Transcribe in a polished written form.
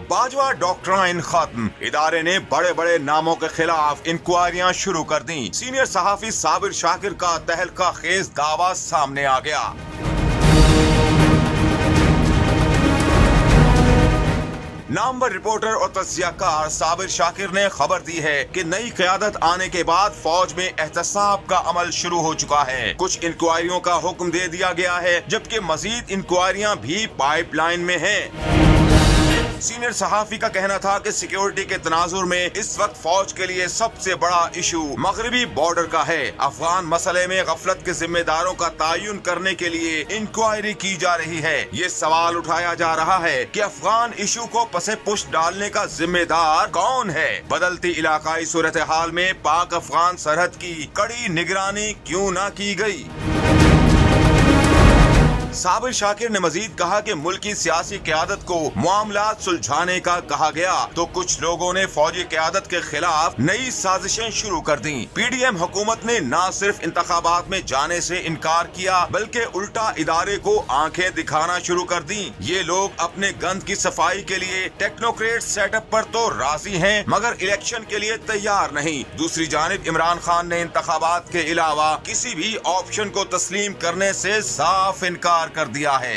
Bajwa doctrine खत्म, इदारे ने बड़े बड़े नामों के खिलाफ इंक्वायरियां शुरू कर दी। सीनियर सहाफी साबिर शाकिर का तहलका खेज दावा सामने आ गया। नामवर रिपोर्टर और तज्जियाकार साबिर शाकिर ने खबर दी है कि नई क़यादत आने के बाद फौज में एहतसाब का अमल शुरू हो चुका है। कुछ इंक्वायरियों का हुक्म दे दिया गया है, जबकि मजीद इंक्वायरियां भी पाइपलाइन में हैं। सीनियर सहाफी का कहना था कि सिक्योरिटी के तनाजुर में इस वक्त फौज के लिए सबसे बड़ा इशू मगरबी बॉर्डर का है। अफगान मसले में गफलत के जिम्मेदारों का तयन करने के लिए इंक्वायरी की जा रही है। ये सवाल उठाया जा रहा है कि अफगान इशू को पसे पुष्ट डालने का जिम्मेदार कौन है। बदलती इलाकाई सूरत हाल में पाक अफगान सरहद की कड़ी निगरानी क्यों न की गई। साबिर शाकिर ने मजीद कहा कि मुल्क की सियासी क़यादत को मामलात सुलझाने का कहा गया तो कुछ लोगों ने फौजी क़यादत के खिलाफ नई साजिशें शुरू कर दी। पीडीएम हुकूमत ने न सिर्फ इंतखाबात में जाने से इनकार किया, बल्कि उल्टा इदारे को आंखें दिखाना शुरू कर दी। ये लोग अपने गंद की सफाई के लिए टेक्नोक्रेट सेटअप पर तो राजी हैं, मगर इलेक्शन के लिए तैयार नहीं। दूसरी जानिब इमरान खान ने इंतखाबात के अलावा किसी भी ऑप्शन को तस्लीम करने से साफ इनकार कर दिया है।